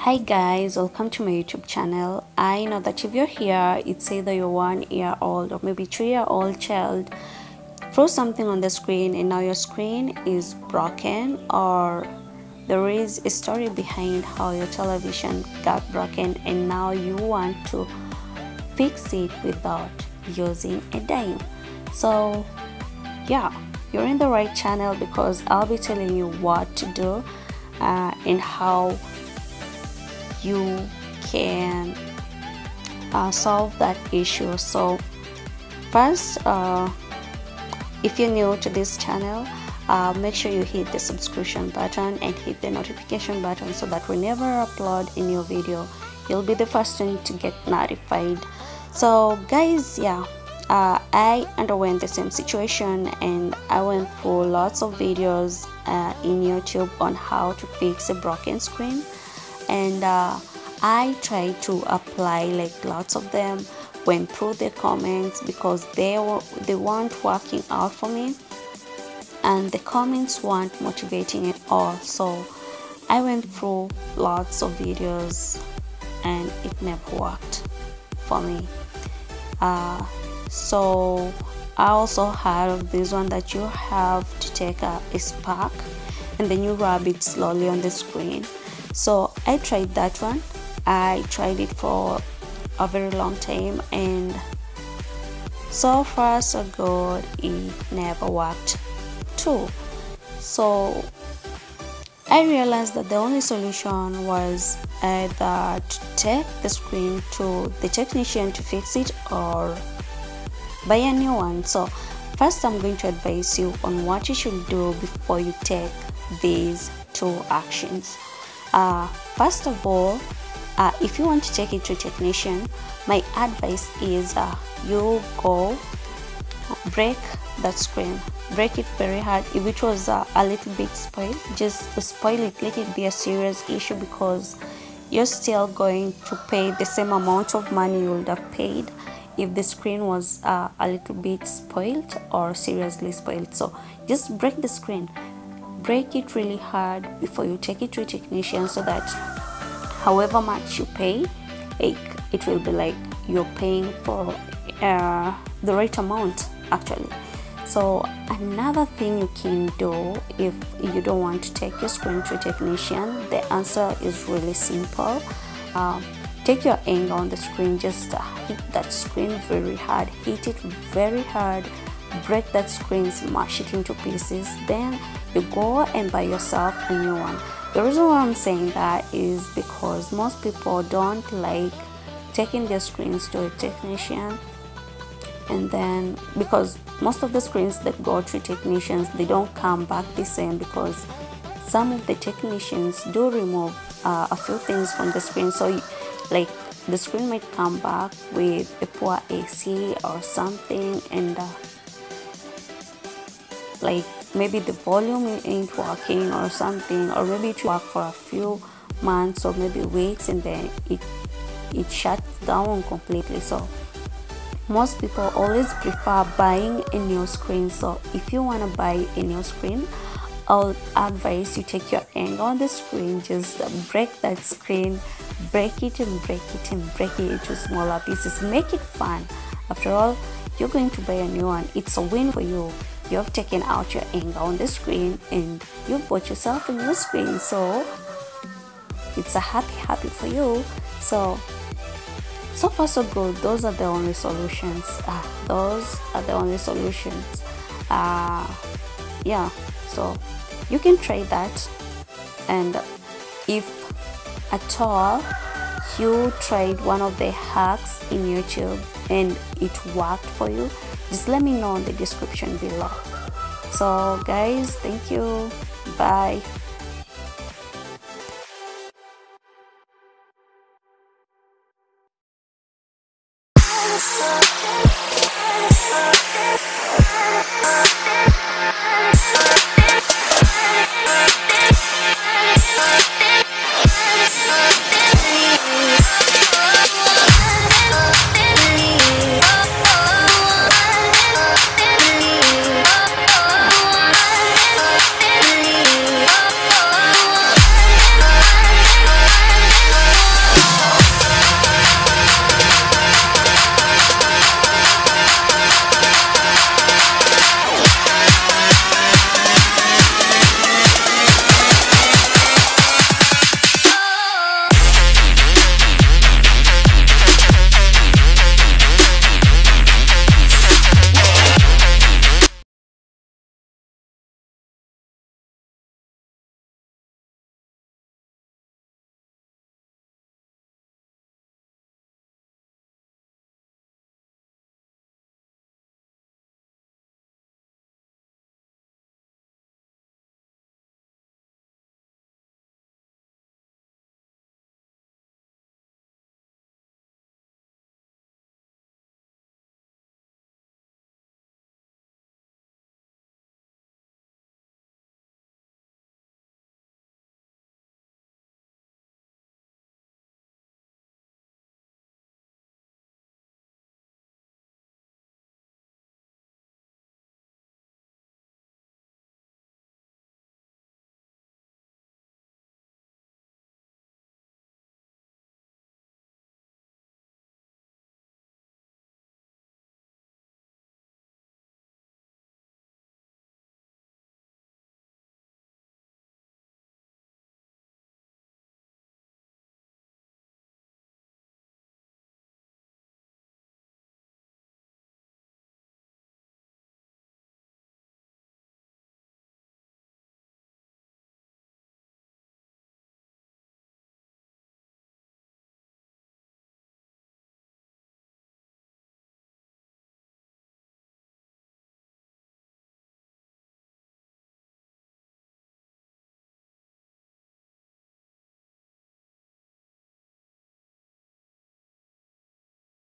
Hi guys, welcome to my YouTube channel. I know that if you're here, it's either your 1 year old or maybe 3 year old child throw something on the screen and now your screen is broken, or there is a story behind how your television got broken and now you want to fix it without using a dime. So yeah, you're in the right channel because I'll be telling you what to do and how you can solve that issue. So first, if you're new to this channel, make sure you hit the subscription button and hit the notification button so that whenever I upload a new video, you'll be the first one to get notified. So guys, yeah, I underwent the same situation and I went through lots of videos in YouTube on how to fix a broken screen, and I tried to apply like lots of them, went through the comments because they weren't working out for me and the comments weren't motivating at all. So I went through lots of videos and it never worked for me. So I also heard of this one that you have to take a spark and then you rub it slowly on the screen. So I tried that one. I tried it for a very long time and so far so good, it never worked too. So I realized that the only solution was either to take the screen to the technician to fix it or buy a new one. So first I'm going to advise you on what you should do before you take these two actions. First of all, if you want to take it to a technician, my advice is you go break that screen, break it very hard. If it was a little bit spoiled, just spoil it, let it be a serious issue, because you're still going to pay the same amount of money you would have paid if the screen was a little bit spoiled or seriously spoiled. So just break the screen, break it really hard before you take it to a technician, so that however much you pay, like, it will be like you're paying for the right amount actually. So another thing you can do if you don't want to take your screen to a technician, the answer is really simple. Take your anger on the screen, just hit that screen very hard, hit it very hard, break that screen, smash it into pieces, then you go and buy yourself a new one. The reason why I'm saying that is because most people don't like taking their screens to a technician, and then because most of the screens that go to technicians, they don't come back the same, because some of the technicians do remove a few things from the screen. So like the screen might come back with a poor AC or something, and like maybe the volume ain't working or something, or maybe it work for a few months or maybe weeks and then it shuts down completely. So most people always prefer buying a new screen. So if you want to buy a new screen, I'll advise you take your anger on the screen, just break that screen, break it and break it and break it into smaller pieces, make it fun. After all, you're going to buy a new one. It's a win for you. You've taken out your anger on the screen and you've bought yourself a new screen, so it's a happy for you. So far so good. Those are the only solutions. Yeah, so you can try that, and if at all you tried one of the hacks in YouTube and it worked for you, just let me know in the description below. So guys, thank you, bye.